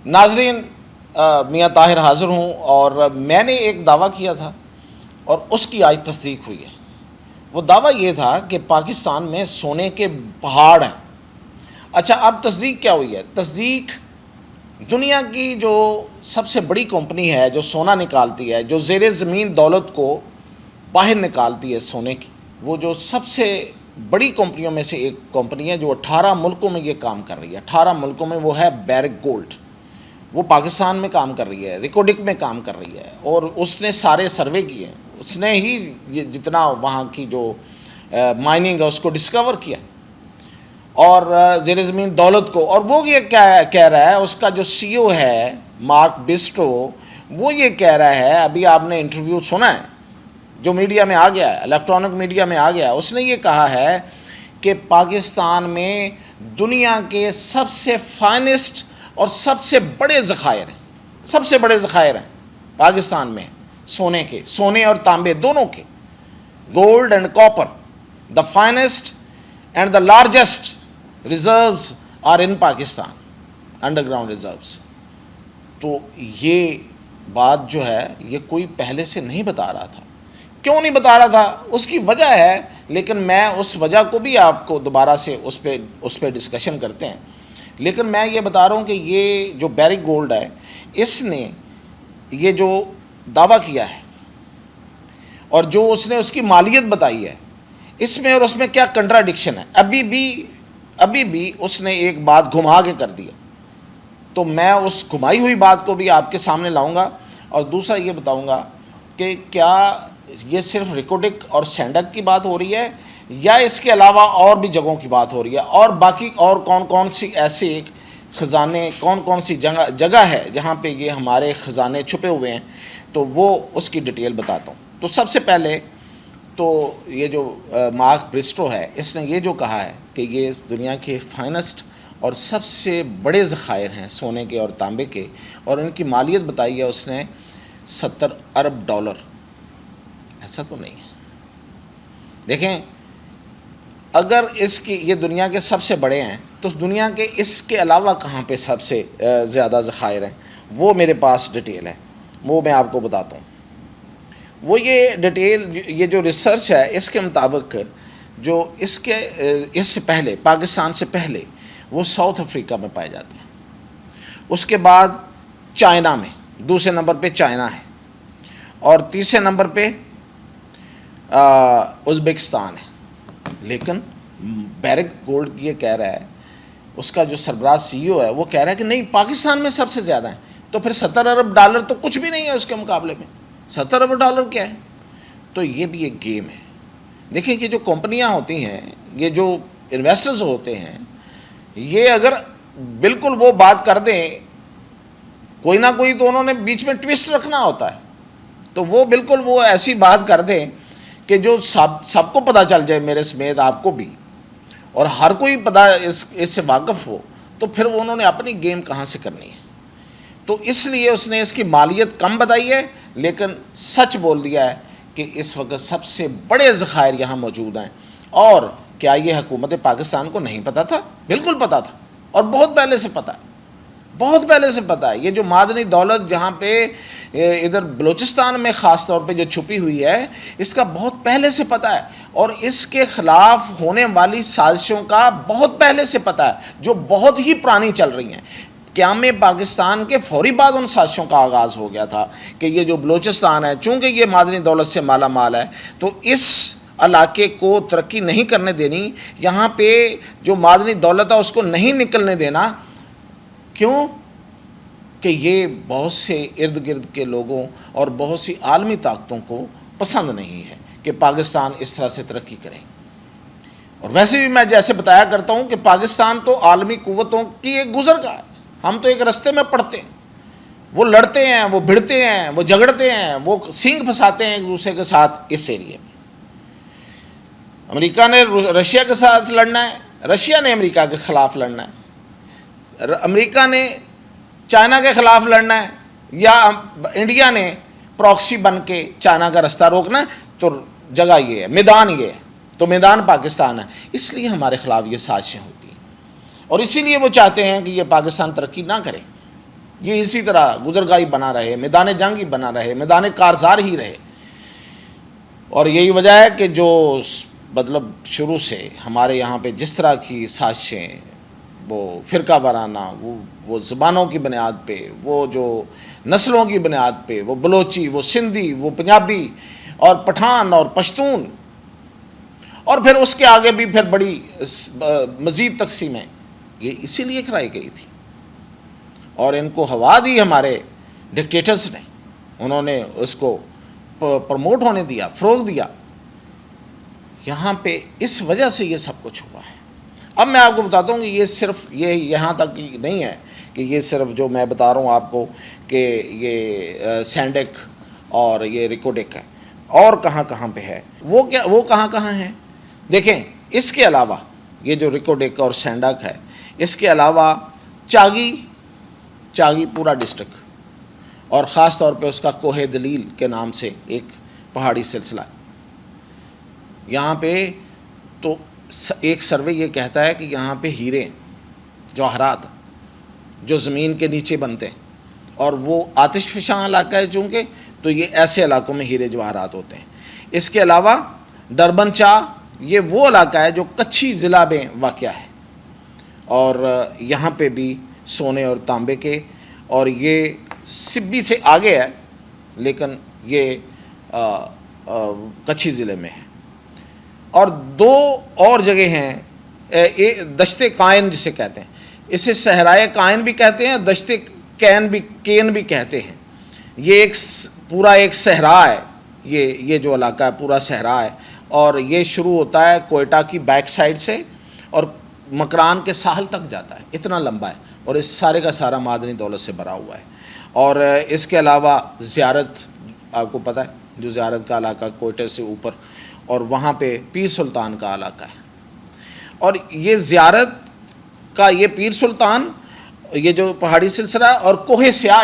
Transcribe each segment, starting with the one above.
ناظرین، میاں طاہر حاضر ہوں، اور میں نے ایک دعویٰ کیا تھا اور اس کی آج تصدیق ہوئی ہے۔ وہ دعویٰ یہ تھا کہ پاکستان میں سونے کے پہاڑ ہیں۔ اچھا، اب تصدیق کیا ہوئی ہے؟ تصدیق دنیا کی جو سب سے بڑی کمپنی ہے جو سونا نکالتی ہے، جو زیر زمین دولت کو باہر نکالتی ہے سونے کی، وہ جو سب سے بڑی کمپنیوں میں سے ایک کمپنی ہے جو 18 ملکوں میں یہ کام کر رہی ہے۔ 18 ملکوں میں وہ ہے بیرک گولڈ۔ وہ پاکستان میں کام کر رہی ہے، ریکوڈک میں کام کر رہی ہے، اور اس نے سارے سروے کیے ہیں، اس نے ہی یہ جتنا وہاں کی جو مائننگ ہے اس کو ڈسکور کیا، اور زیر زمین دولت کو۔ اور وہ یہ کہہ رہا ہے، اس کا جو سی او ہے مارک بسٹرو، وہ یہ کہہ رہا ہے، ابھی آپ نے انٹرویو سنا ہے جو میڈیا میں آ گیا ہے، الیکٹرانک میڈیا میں آ گیا ہے، اس نے یہ کہا ہے کہ پاکستان میں دنیا کے سب سے فائنسٹ اور سب سے بڑے ذخائر ہیں، سب سے بڑے ذخائر ہیں پاکستان میں سونے کے، سونے اور تانبے دونوں کے، gold and copper, the finest and the largest reserves are in Pakistan, underground reserves. تو یہ بات جو ہے یہ کوئی پہلے سے نہیں بتا رہا تھا۔ کیوں نہیں بتا رہا تھا؟ اس کی وجہ ہے، لیکن میں اس وجہ کو بھی آپ کو دوبارہ سے اس پہ ڈسکشن کرتے ہیں۔ لیکن میں یہ بتا رہا ہوں کہ یہ جو بیرک گولڈ ہے، اس نے یہ جو دعویٰ کیا ہے اور جو اس نے اس کی مالیت بتائی ہے، اس میں اور اس میں کیا کنٹراڈکشن ہے؟ ابھی بھی اس نے ایک بات گھما کے کر دیا، تو میں اس گھمائی ہوئی بات کو بھی آپ کے سامنے لاؤں گا، اور دوسرا یہ بتاؤں گا کہ کیا یہ صرف ریکوڈک اور سینڈک کی بات ہو رہی ہے، یا اس کے علاوہ اور بھی جگہوں کی بات ہو رہی ہے، اور باقی اور کون کون سی ایسے خزانے، کون کون سی جگہ ہے جہاں پہ یہ ہمارے خزانے چھپے ہوئے ہیں، تو وہ اس کی ڈیٹیل بتاتا ہوں۔ تو سب سے پہلے تو یہ جو مارک برسٹو ہے، اس نے یہ جو کہا ہے کہ یہ دنیا کے فائنسٹ اور سب سے بڑے ذخائر ہیں سونے کے اور تانبے کے، اور ان کی مالیت بتائی ہے اس نے $70 ارب۔ ایسا تو نہیں ہے۔ دیکھیں، اگر اس کی یہ دنیا کے سب سے بڑے ہیں تو دنیا کے اس کے علاوہ کہاں پہ سب سے زیادہ ذخائر ہیں؟ وہ میرے پاس ڈیٹیل ہے، وہ میں آپ کو بتاتا ہوں۔ وہ یہ ڈیٹیل، یہ جو ریسرچ ہے، اس کے مطابق جو اس سے پہلے، پاکستان سے پہلے وہ ساؤتھ افریقہ میں پائے جاتے ہیں، اس کے بعد چائنا میں، دوسرے نمبر پہ چائنا ہے، اور تیسرے نمبر پہ ازبکستان ہے۔ لیکن بیرک گولڈ یہ کہہ رہا ہے، اس کا جو سربراہ سی او ہے وہ کہہ رہا ہے کہ نہیں، پاکستان میں سب سے زیادہ ہیں۔ تو پھر $70 ارب تو کچھ بھی نہیں ہے اس کے مقابلے میں۔ $70 ارب کیا ہے؟ تو یہ بھی ایک گیم ہے۔ دیکھیں، یہ جو کمپنیاں ہوتی ہیں، یہ جو انویسٹرز ہوتے ہیں، یہ اگر بالکل وہ بات کر دیں، کوئی نہ کوئی تو انہوں نے بیچ میں ٹوسٹ رکھنا ہوتا ہے، تو وہ بالکل وہ ایسی بات کر دیں کہ جو سب کو پتہ چل جائے، میرے سمیت آپ کو بھی، اور ہر کوئی پتہ اس سے واقف ہو، تو پھر انہوں نے اپنی گیم کہاں سے کرنی ہے؟ تو اس لیے اس نے اس کی مالیت کم بتائی ہے، لیکن سچ بول دیا ہے کہ اس وقت سب سے بڑے ذخائر یہاں موجود ہیں۔ اور کیا یہ حکومت پاکستان کو نہیں پتہ تھا؟ بالکل پتہ تھا، اور بہت پہلے سے پتہ ہے، بہت پہلے سے پتہ ہے۔ یہ جو معدنی دولت جہاں پہ ادھر بلوچستان میں خاص طور پہ جو چھپی ہوئی ہے، اس کا بہت پہلے سے پتہ ہے، اور اس کے خلاف ہونے والی سازشوں کا بہت پہلے سے پتہ ہے، جو بہت ہی پرانی چل رہی ہیں۔ قیام پاکستان کے فوری بعد ان سازشوں کا آغاز ہو گیا تھا کہ یہ جو بلوچستان ہے، چونکہ یہ معدنی دولت سے مالا مال ہے، تو اس علاقے کو ترقی نہیں کرنے دینی، یہاں پہ جو معدنی دولت ہے اس کو نہیں نکلنے دینا۔ کیوں؟ کہ یہ بہت سے ارد گرد کے لوگوں اور بہت سی عالمی طاقتوں کو پسند نہیں ہے کہ پاکستان اس طرح سے ترقی کرے۔ اور ویسے بھی میں جیسے بتایا کرتا ہوں کہ پاکستان تو عالمی قوتوں کی ایک گزرگاہ ہے، ہم تو ایک رستے میں پڑتے ہیں، وہ لڑتے ہیں، وہ بھڑتے ہیں، وہ جھگڑتے ہیں، وہ سینگ پھنساتے ہیں ایک دوسرے کے ساتھ اس ایریے میں۔ امریکہ نے رشیا کے ساتھ لڑنا ہے، رشیا نے امریکہ کے خلاف لڑنا ہے، امریکہ نے چائنا کے خلاف لڑنا ہے، یا انڈیا نے پراکسی بن کے چائنا کا رستہ روکنا ہے۔ تو جگہ یہ ہے، میدان یہ ہے، تو میدان پاکستان ہے۔ اس لیے ہمارے خلاف یہ سازشیں ہوتی ہیں، اور اسی لیے وہ چاہتے ہیں کہ یہ پاکستان ترقی نہ کرے۔ یہ اسی طرح گزرگاہ بنا رہے، میدان جنگ ہی بنا رہے، میدان کارزار ہی رہے. اور یہی وجہ ہے کہ جو مطلب شروع سے ہمارے یہاں پہ جس طرح کی سازشیں، وہ فرقہ وارانہ، وہ زبانوں کی بنیاد پہ، وہ جو نسلوں کی بنیاد پہ، وہ بلوچی، وہ سندھی، وہ پنجابی اور پٹھان اور پشتون، اور پھر اس کے آگے بھی پھر بڑی مزید تقسیمیں، یہ اسی لیے کرائی گئی تھی. اور ان کو ہوا دی ہمارے ڈکٹیٹرز نے، انہوں نے اس کو پروموٹ ہونے دیا، فروغ دیا. یہاں پہ اس وجہ سے یہ سب کچھ ہوا ہے. اب میں آپ کو بتاتا ہوں کہ یہ صرف یہ یہاں تک نہیں ہے کہ یہ صرف جو میں بتا رہا ہوں آپ کو کہ یہ سینڈک اور یہ ریکوڈک ہے، اور کہاں کہاں پہ ہے. وہ کہاں کہاں ہیں دیکھیں. اس کے علاوہ یہ جو ریکوڈک اور سینڈک ہے، اس کے علاوہ چاگی پورا ڈسٹرکٹ، اور خاص طور پہ اس کا کوہ دلیل کے نام سے ایک پہاڑی سلسلہ. یہاں پہ تو ایک سروے یہ کہتا ہے کہ یہاں پہ ہیرے، جواہرات جو زمین کے نیچے بنتے ہیں، اور وہ آتش فشاں علاقہ ہے چونکہ، تو یہ ایسے علاقوں میں ہیرے جواہرات ہوتے ہیں. اس کے علاوہ ڈربن چاہ، یہ وہ علاقہ ہے جو کچھی ضلع میں واقع ہے، اور یہاں پہ بھی سونے اور تانبے کے، اور یہ سبی سے آگے ہے لیکن یہ کچھی ضلع میں ہے. اور دو اور جگہ ہیں، دشت قائن جسے کہتے ہیں، اسے صحرائے قائن بھی کہتے ہیں، دشت کین بھی کہتے ہیں. یہ پورا ایک صحرا ہے، یہ جو علاقہ ہے پورا صحرا ہے، اور یہ شروع ہوتا ہے کوئٹہ کی بیک سائڈ سے اور مکران کے ساحل تک جاتا ہے. اتنا لمبا ہے، اور اس سارے کا سارا معدنی دولت سے بھرا ہوا ہے. اور اس کے علاوہ زیارت، آپ کو پتہ ہے جو زیارت کا علاقہ کوئٹہ سے اوپر، اور وہاں پہ پیر سلطان کا علاقہ ہے. اور یہ زیارت کا یہ پیر سلطان، یہ جو پہاڑی سلسلہ، اور کوہ سیاہ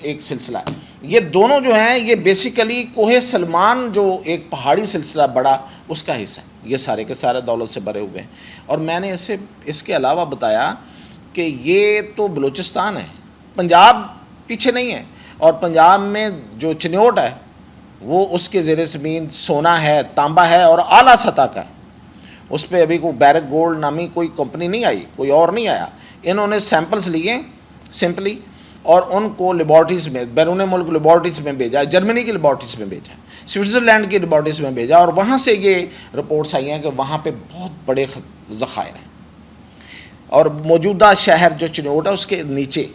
ایک سلسلہ ہے. یہ دونوں جو ہیں یہ بیسیکلی کوہ سلمان جو ایک پہاڑی سلسلہ بڑا، اس کا حصہ ہے. یہ سارے کے سارے دولت سے بھرے ہوئے ہیں. اور میں نے اس کے علاوہ بتایا کہ یہ تو بلوچستان ہے، پنجاب پیچھے نہیں ہے. اور پنجاب میں جو چنیوٹ ہے وہ اس کے زیر زمین سونا ہے، تانبا ہے، اور اعلیٰ سطح کا ہے. اس پہ ابھی کوئی بیرک گولڈ نامی کوئی کمپنی نہیں آئی، کوئی اور نہیں آیا. انہوں نے سیمپلز لیے سمپلی، اور ان کو لیبارٹریز میں، بیرون ملک لیبارٹریز میں بھیجا، جرمنی کی لیبارٹریز میں بھیجا، سوئٹزرلینڈ کی لیبارٹریز میں بھیجا، اور وہاں سے یہ رپورٹس آئی ہیں کہ وہاں پہ بہت بڑے ذخائر ہیں. اور موجودہ شہر جو چنوٹ ہے اس کے نیچے،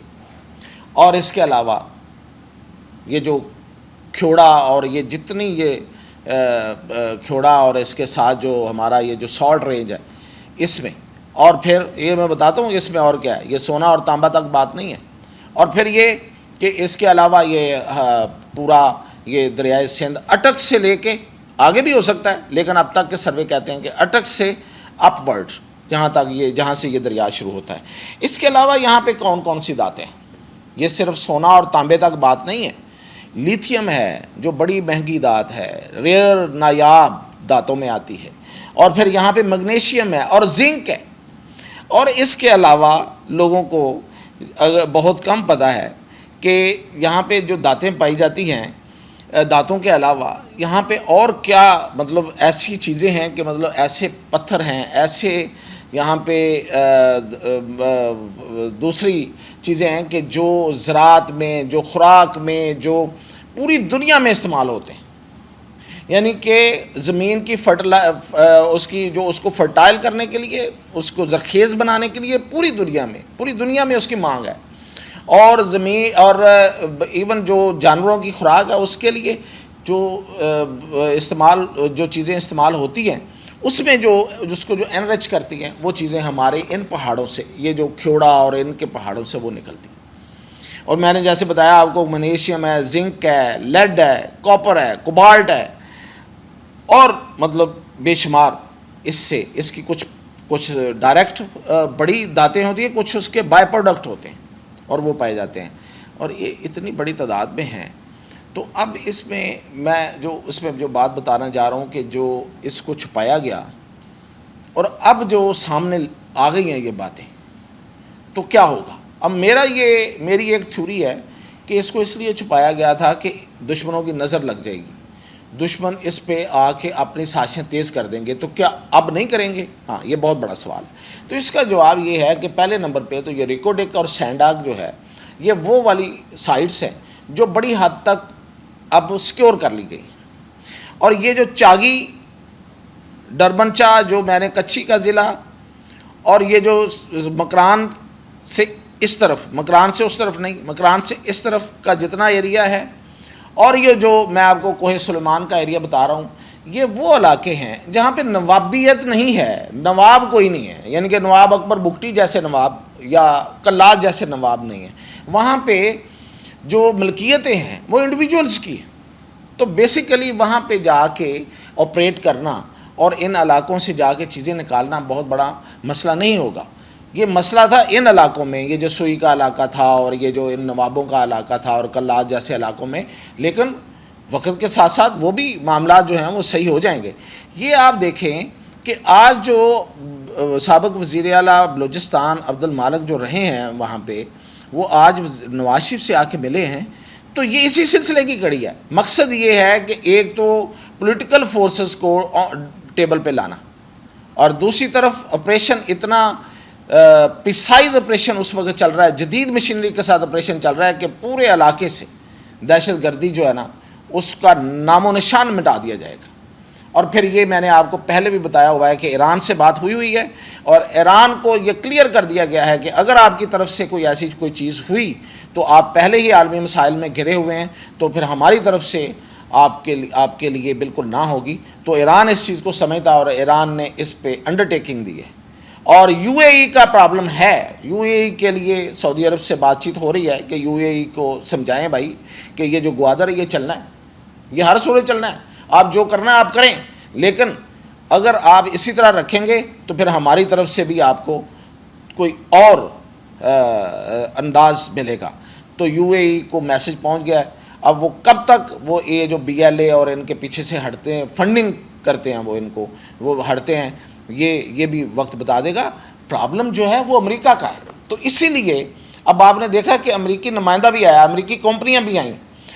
اور اس کے علاوہ یہ جو کھوڑا، اور یہ جتنی یہ کھوڑا، اور اس کے ساتھ جو ہمارا یہ جو سالٹ رینج ہے اس میں، اور پھر یہ میں بتاتا ہوں اس میں اور کیا ہے. یہ سونا اور تانبا تک بات نہیں ہے. اور پھر یہ کہ اس کے علاوہ یہ پورا یہ دریائے سندھ اٹک سے لے کے آگے بھی ہو سکتا ہے، لیکن اب تک کے سروے کہتے ہیں کہ اٹک سے اپ ورڈ جہاں سے یہ دریا شروع ہوتا ہے. اس کے علاوہ یہاں پہ کون کون سی دھاتیں ہیں؟ یہ صرف سونا اور تانبے تک بات نہیں ہے. لیتھیم ہے جو بڑی مہنگی دھات ہے، ریئر نایاب دھاتوں میں آتی ہے. اور پھر یہاں پہ میگنیشیم ہے اور زنک ہے. اور اس کے علاوہ لوگوں کو بہت کم پتہ ہے کہ یہاں پہ جو دھاتیں پائی جاتی ہیں، دھاتوں کے علاوہ یہاں پہ اور کیا مطلب ایسی چیزیں ہیں کہ مطلب ایسے پتھر ہیں، ایسے یہاں پہ دوسری چیزیں ہیں کہ جو زراعت میں، جو خوراک میں، جو پوری دنیا میں استعمال ہوتے ہیں. یعنی کہ زمین کی اس کو فرٹائل کرنے کے لیے، اس کو زرخیز بنانے کے لیے پوری دنیا میں اس کی مانگ ہے. اور زمین اور ایون جو جانوروں کی خوراک ہے اس کے لیے جو چیزیں استعمال ہوتی ہیں، اس میں جس کو جو انرچ کرتی ہیں وہ چیزیں ہمارے ان پہاڑوں سے، یہ جو کھوڑا اور ان کے پہاڑوں سے وہ نکلتی ہیں. اور میں نے جیسے بتایا آپ کو، میگنیشیم ہے، زنک ہے، لیڈ ہے، کاپر ہے، کوبالٹ ہے، اور مطلب بے شمار اس کی کچھ ڈائریکٹ بڑی دھاتیں ہوتی ہیں، کچھ اس کے بائی پروڈکٹ ہوتے ہیں اور وہ پائے جاتے ہیں. اور یہ اتنی بڑی تعداد میں ہیں. تو اب اس میں جو بات بتانا جا رہا ہوں کہ جو اس کو چھپایا گیا اور اب جو سامنے آ گئی ہیں یہ باتیں، تو کیا ہوگا؟ اب میری ایک تھیوری ہے کہ اس کو اس لیے چھپایا گیا تھا کہ دشمنوں کی نظر لگ جائے گی، دشمن اس پہ آ کے اپنی سازشیں تیز کر دیں گے، تو کیا اب نہیں کریں گے؟ ہاں، یہ بہت بڑا سوال ہے۔ تو اس کا جواب یہ ہے کہ پہلے نمبر پہ تو یہ ریکوڈک اور سینڈاک جو ہے، یہ وہ والی سائٹس ہیں جو بڑی حد تک اب سیکیور کر لی گئی، اور یہ جو چاگی، ڈربنچا، جو میں نے کچھی کا ضلع، اور یہ جو مکران سے اس طرف، مکران سے اس طرف نہیں، مکران سے اس طرف کا جتنا ایریا ہے، اور یہ جو میں آپ کو کوہ سلیمان کا ایریا بتا رہا ہوں، یہ وہ علاقے ہیں جہاں پہ نوابیت نہیں ہے، نواب کوئی نہیں ہے، یعنی کہ نواب اکبر بگٹی جیسے نواب یا کلات جیسے نواب نہیں ہیں۔ وہاں پہ جو ملکیتیں ہیں وہ انڈیویجولز کی ہیں، تو بیسیکلی وہاں پہ جا کے آپریٹ کرنا اور ان علاقوں سے جا کے چیزیں نکالنا بہت بڑا مسئلہ نہیں ہوگا۔ یہ مسئلہ تھا ان علاقوں میں، یہ جو سوئی کا علاقہ تھا اور یہ جو ان نوابوں کا علاقہ تھا اور کلات جیسے علاقوں میں، لیکن وقت کے ساتھ ساتھ وہ بھی معاملات جو ہیں وہ صحیح ہو جائیں گے۔ یہ آپ دیکھیں کہ آج جو سابق وزیر اعلیٰ بلوچستان عبد المالک جو رہے ہیں وہاں پہ، وہ آج نواز شریف سے آ کے ملے ہیں، تو یہ اسی سلسلے کی کڑی ہے۔ مقصد یہ ہے کہ ایک تو پولیٹیکل فورسز کو ٹیبل پہ لانا، اور دوسری طرف آپریشن اتنا پریسائز آپریشن اس وقت چل رہا ہے، جدید مشینری کے ساتھ آپریشن چل رہا ہے کہ پورے علاقے سے دہشت گردی جو ہے نا اس کا نام و نشان مٹا دیا جائے گا۔ اور پھر یہ میں نے آپ کو پہلے بھی بتایا ہوا ہے کہ ایران سے بات ہوئی ہے، اور ایران کو یہ کلیئر کر دیا گیا ہے کہ اگر آپ کی طرف سے کوئی ایسی کوئی چیز ہوئی تو آپ پہلے ہی عالمی مسائل میں گھرے ہوئے ہیں، تو پھر ہماری طرف سے آپ کے لیے بالکل نہ ہوگی۔ تو ایران اس چیز کو سمجھتا، اور ایران نے اس پہ انڈرٹیکنگ دی ہے۔ اور یو اے ای کا پرابلم ہے، یو اے ای کے لیے سعودی عرب سے بات چیت ہو رہی ہے کہ یو اے ای کو سمجھائیں بھائی کہ یہ جو گوادر ہے یہ چلنا ہے، یہ ہر صورت چلنا ہے، آپ جو کرنا ہے آپ کریں، لیکن اگر آپ اسی طرح رکھیں گے تو پھر ہماری طرف سے بھی آپ کو کوئی اور انداز ملے گا۔ تو یو اے ای کو میسج پہنچ گیا ہے۔ اب وہ کب تک وہ یہ جو بی ایل اے اور ان کے پیچھے سے ہٹتے ہیں، فنڈنگ کرتے ہیں وہ ان کو، وہ ہٹتے ہیں، یہ بھی وقت بتا دے گا۔ پرابلم جو ہے وہ امریکہ کا ہے۔ تو اسی لیے اب آپ نے دیکھا کہ امریکی نمائندہ بھی آیا، امریکی کمپنیاں بھی آئیں،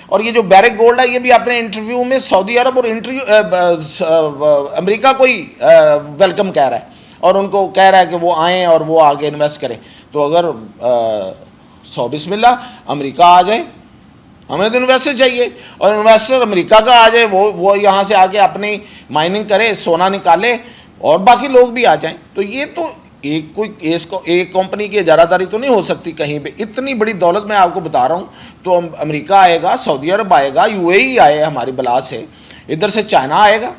اور یہ جو بیرک گولڈ ہے یہ بھی اپنے انٹرویو میں سعودی عرب اور امریکہ کو ہی ویلکم کہہ رہا ہے، اور ان کو کہہ رہا ہے کہ وہ آئیں اور وہ آگے انویسٹ کریں۔ تو اگر بسم اللہ امریکہ آ جائے، ہمیں تو انویسٹر چاہیے، اور انویسٹر امریکہ کا آ جائے، وہ یہاں سے آ کے اپنی مائننگ کرے، سونا نکالے، اور باقی لوگ بھی آ جائیں۔ تو یہ تو ایک کمپنی کی اجارہ داری تو نہیں ہو سکتی کہیں پہ، اتنی بڑی دولت میں آپ کو بتا رہا ہوں۔ تو امریکہ آئے گا، سعودی عرب آئے گا، یو اے ای آئے ہماری بلا سے، ادھر سے چائنا آئے گا،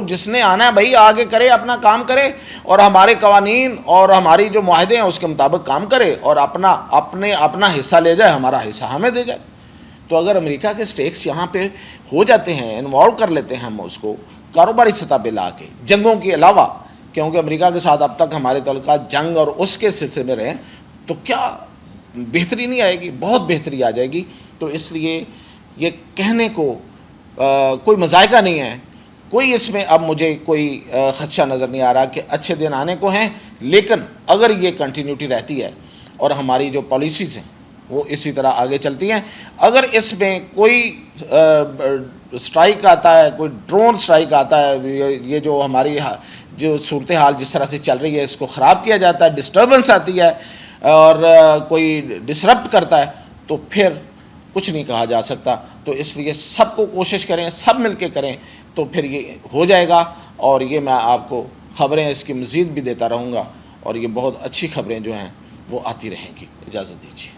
جس نے آنا ہے بھائی آگے کرے، اپنا کام کرے، اور ہمارے قوانین اور ہماری جو معاہدے ہیں اس کے مطابق کام کرے، اور اپنا حصہ لے جائے، ہمارا حصہ ہمیں دے جائے۔ تو اگر امریکہ کے سٹیکس یہاں پہ ہو جاتے ہیں، انوالو کر لیتے ہیں ہم اس کو کاروباری سطح پہ لا کے، جنگوں کے علاوہ، کیونکہ امریکہ کے ساتھ اب تک ہمارے تعلقات جنگ اور اس کے سلسلے میں رہے، تو کیا بہتری نہیں آئے گی؟ بہت بہتری آ جائے گی۔ تو اس لیے یہ کہنے کو کوئی مذائقہ نہیں ہے، کوئی اس میں اب مجھے کوئی خدشہ نظر نہیں آ رہا کہ اچھے دن آنے کو ہیں، لیکن اگر یہ کنٹینیوٹی رہتی ہے اور ہماری جو پالیسیز ہیں وہ اسی طرح آگے چلتی ہیں، اگر اس میں کوئی سٹرائک آتا ہے، کوئی ڈرون سٹرائک آتا ہے، یہ جو ہماری جو صورتحال جس طرح سے چل رہی ہے اس کو خراب کیا جاتا ہے، ڈسٹربنس آتی ہے اور کوئی ڈسرپٹ کرتا ہے، تو پھر کچھ نہیں کہا جا سکتا۔ تو اس لیے سب کو کوشش کریں، سب مل کے کریں، تو پھر یہ ہو جائے گا۔ اور یہ میں آپ کو خبریں اس کی مزید بھی دیتا رہوں گا، اور یہ بہت اچھی خبریں جو ہیں وہ آتی رہیں گی۔ اجازت دیجیے۔